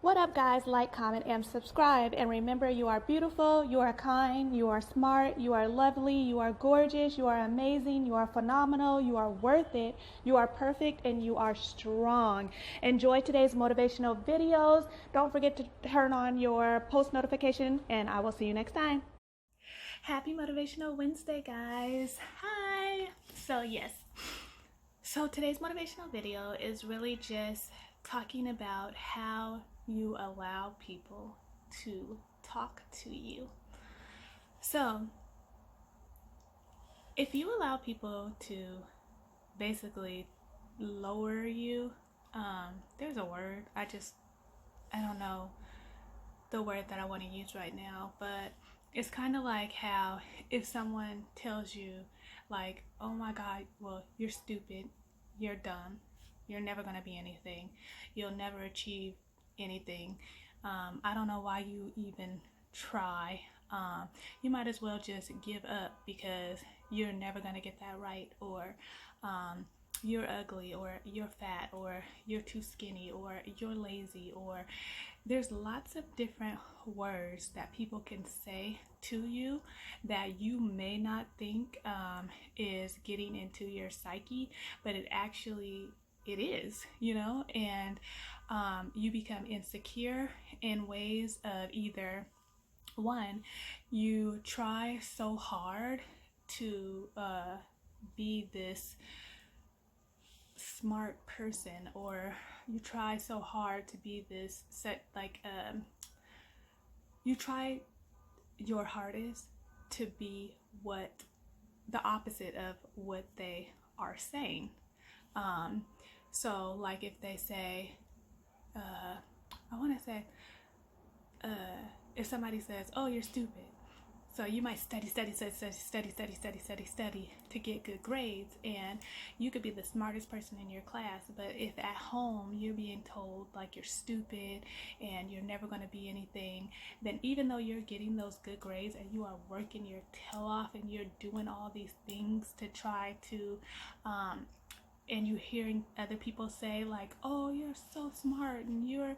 What up, guys? Like, comment, and subscribe. And remember, you are beautiful, you are kind, you are smart, you are lovely, you are gorgeous, you are amazing, you are phenomenal, you are worth it, you are perfect, and you are strong. Enjoy today's motivational videos. Don't forget to turn on your post notification, and I will see you next time. Happy Motivational Wednesday, guys. Hi. So today's motivational video is really just talking about how you allow people to talk to you. So if you allow people to basically lower you, there's a word, I don't know the word that I want to use right now, but it's kind of like how if someone tells you like, oh my God, well, you're stupid, you're dumb, you're never going to be anything, you'll never achieve anything, I don't know why you even try, you might as well just give up because you're never going to get that right, or you're ugly, or you're fat, or you're too skinny, or you're lazy, or there's lots of different words that people can say to you that you may not think is getting into your psyche, but it is, and you become insecure in ways of either one, you try so hard to be this smart person, or you try so hard to be this you try your hardest to be what the opposite of what they are saying. So like if they say if somebody says, oh, you're stupid, so you might study to get good grades, and you could be the smartest person in your class, but if at home you're being told like you're stupid and you're never going to be anything, then even though you're getting those good grades and you are working your tail off and you're doing all these things to try to and you're hearing other people say like, oh, you're so smart and you're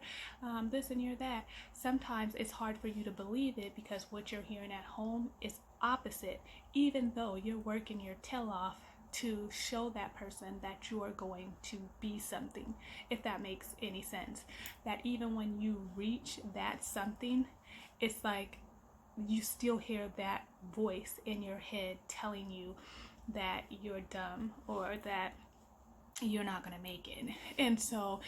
this and you're that, sometimes it's hard for you to believe it because what you're hearing at home is opposite, even though you're working your tail off to show that person that you are going to be something, if that makes any sense. That even when you reach that something, it's like you still hear that voice in your head telling you that you're dumb or that you're not going to make it. And so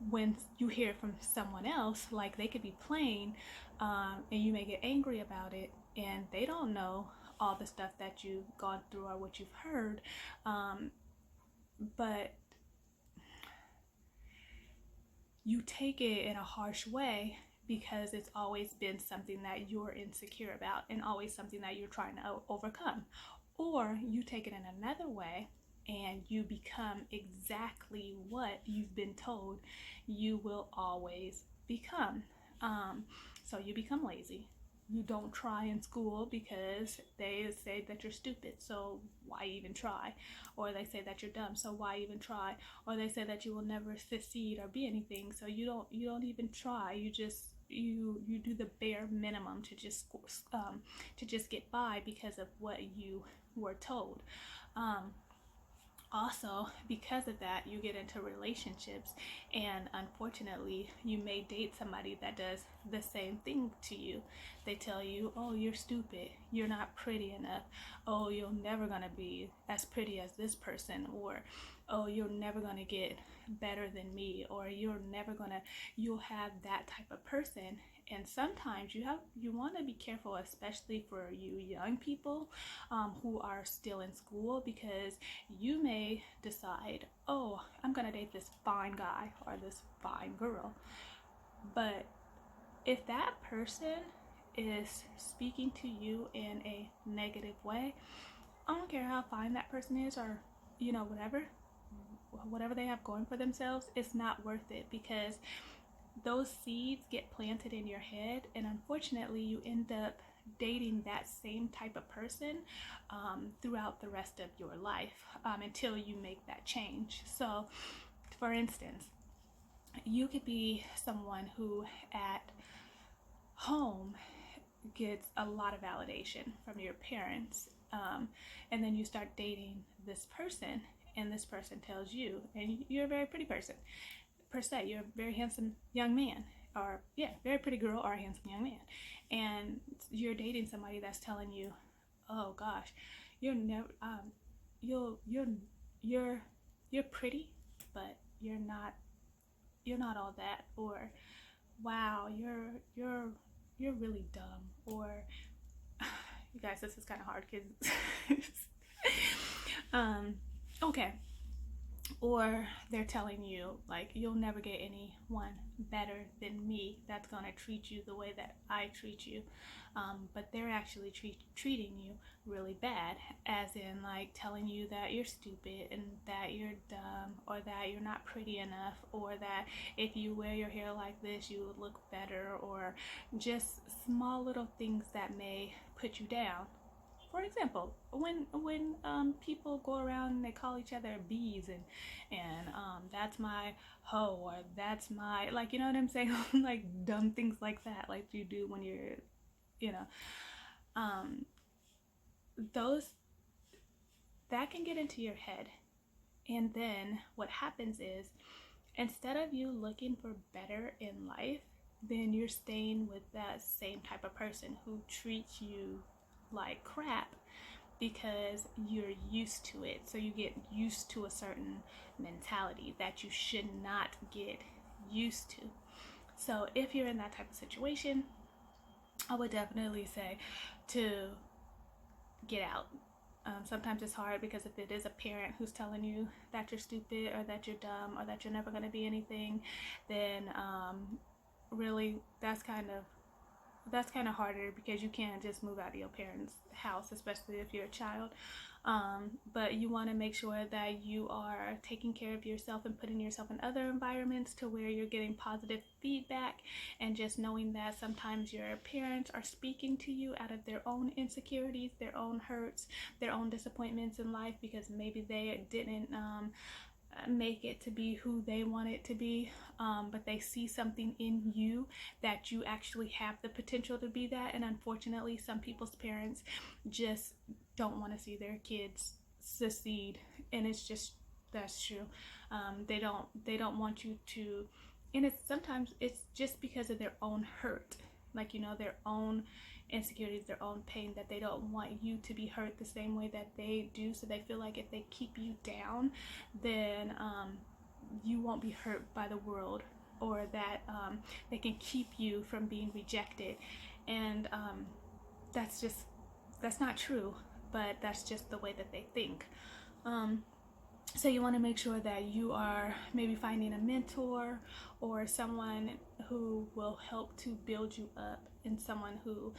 when you hear it from someone else, like they could be playing and you may get angry about it, and they don't know all the stuff that you've gone through or what you've heard, but you take it in a harsh way because it's always been something that you're insecure about and always something that you're trying to overcome. Or you take it in another way and you become exactly what you've been told you will always become. So you become lazy. You don't try in school because they say that you're stupid, so why even try? Or they say that you're dumb, so why even try? Or they say that you will never succeed or be anything, so you don't even try. You do the bare minimum to just get by because of what you were told. Also, because of that, you get into relationships, and unfortunately you may date somebody that does the same thing to you. They tell you, oh, you're stupid, you're not pretty enough, oh, you're never gonna be as pretty as this person, or oh, you're never gonna get better than me, or you'll have that type of person. And sometimes you want to be careful, especially for you young people who are still in school, because you may decide, oh, I'm gonna date this fine guy or this fine girl, but if that person is speaking to you in a negative way, I don't care how fine that person is, or whatever they have going for themselves, it's not worth it, because those seeds get planted in your head, and unfortunately you end up dating that same type of person throughout the rest of your life until you make that change. So for instance, You could be someone who at home gets a lot of validation from your parents, and then you start dating this person, and this person tells you, and you're a very pretty person per se, you're a very handsome young man, or yeah, very pretty girl or a handsome young man, and you're dating somebody that's telling you, oh gosh, you're never, you're you're you're pretty, but you're not all that, or wow, you're really dumb, or you guys, this is kind of hard because um okay, or they're telling you like you'll never get anyone better than me that's gonna treat you the way that I treat you, but they're actually treating you really bad, as in like telling you that you're stupid and that you're dumb, or that you're not pretty enough, or that if you wear your hair like this you would look better, or just small little things that may put you down. For example, when people go around and they call each other bees, and that's my hoe, or that's my, like, you know what I'm saying, like dumb things like that, like you do when you're, you know, um, those that can get into your head, and then what happens is, instead of you looking for better in life, then you're staying with that same type of person who treats you like crap because you're used to it. So you get used to a certain mentality that you should not get used to. So if you're in that type of situation, I would definitely say to get out. Sometimes it's hard because if it is a parent who's telling you that you're stupid, or that you're dumb, or that you're never going to be anything, then really that's kind of harder, because you can't just move out of your parents' house, especially if you're a child. But you want to make sure that you are taking care of yourself and putting yourself in other environments to where you're getting positive feedback, and just knowing that sometimes your parents are speaking to you out of their own insecurities, their own hurts, their own disappointments in life, because maybe they didn't make it to be who they want it to be, but they see something in you that you actually have the potential to be that. And unfortunately, some people's parents just don't want to see their kids succeed, and it's just, that's true. They don't want you to, and it's sometimes it's just because of their own hurt, like, you know, their own insecurities, their own pain, that they don't want you to be hurt the same way that they do. So they feel like if they keep you down, then you won't be hurt by the world, or that they can keep you from being rejected. And that's not true, but that's just the way that they think. So you want to make sure that you are maybe finding a mentor, or someone who will help to build you up, and someone who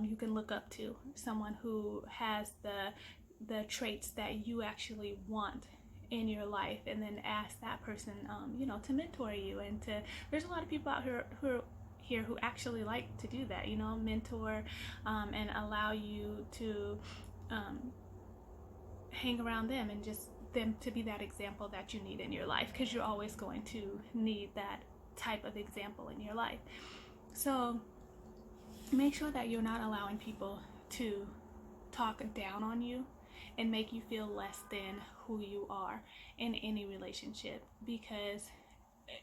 you can look up to, someone who has the traits that you actually want in your life, and then ask that person, to mentor you. And there's a lot of people out here who actually like to do that, mentor, and allow you to hang around them, and just them to be that example that you need in your life, because you're always going to need that type of example in your life. So make sure that you're not allowing people to talk down on you and make you feel less than who you are in any relationship, because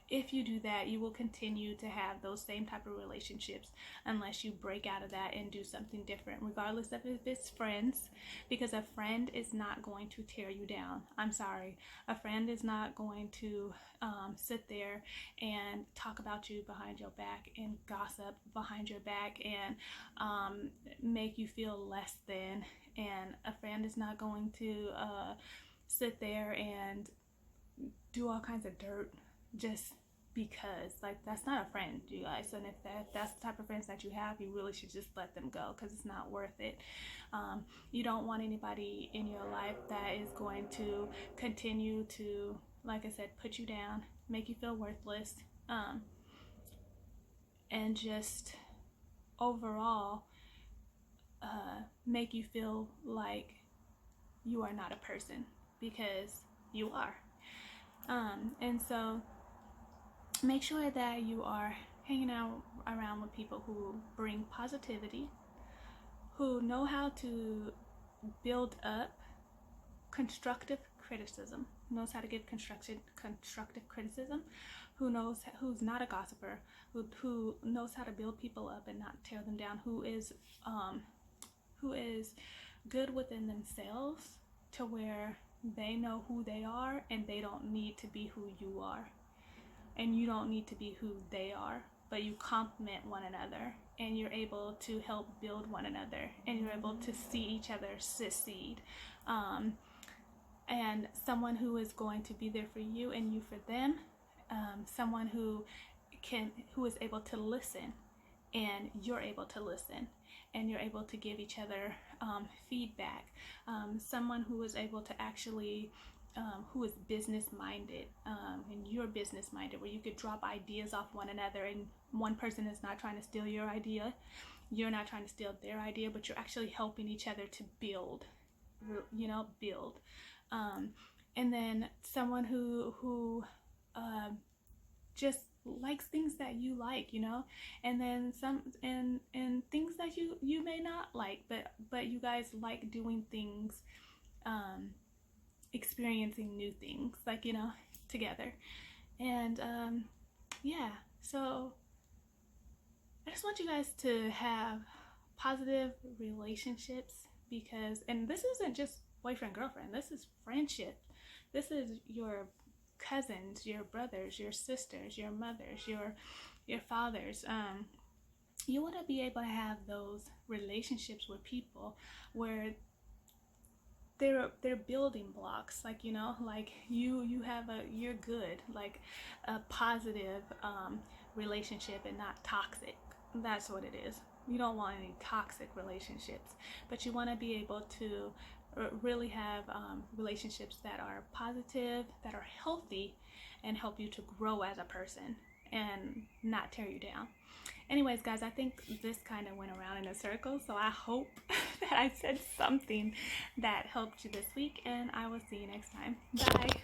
if you do that, you will continue to have those same type of relationships unless you break out of that and do something different, regardless of if it's friends, because a friend is not going to tear you down. I'm sorry. A friend is not going to sit there and talk about you behind your back and gossip behind your back and make you feel less than. And a friend is not going to sit there and do all kinds of dirt just because. Like, that's not a friend, you guys. And if that's the type of friends that you have, you really should just let them go, because it's not worth it. You don't want anybody in your life that is going to continue to, like I said, put you down, make you feel worthless, and just overall make you feel like you are not a person, because you are. And so make sure that you are hanging out around with people who bring positivity, who know how to build up constructive criticism, knows how to give constructive criticism, who's not a gossiper, who knows how to build people up and not tear them down, who is good within themselves to where they know who they are and they don't need to be who you are, and you don't need to be who they are, but you complement one another and you're able to help build one another and you're able to see each other succeed. And someone who is going to be there for you and you for them, someone who is able to listen and you're able to listen and you're able to give each other feedback, someone who is able to actually who is business minded, and you're business minded, where you could drop ideas off one another and one person is not trying to steal your idea, you're not trying to steal their idea, but you're actually helping each other to build. And then someone who just likes things that you like, and then some and things that you may not like, but you guys like doing things, experiencing new things, like, together. And yeah, so I just want you guys to have positive relationships, because, and this isn't just boyfriend girlfriend, this is friendship, this is your cousins, your brothers, your sisters, your mothers, your fathers. You want to be able to have those relationships with people where they're building blocks, like, like you're good, like a positive relationship and not toxic. That's what it is. You don't want any toxic relationships, but you want to be able to really have relationships that are positive, that are healthy, and help you to grow as a person and not tear you down. Anyways, guys, I think this kind of went around in a circle, so I hope that I said something that helped you this week, and I will see you next time. Bye.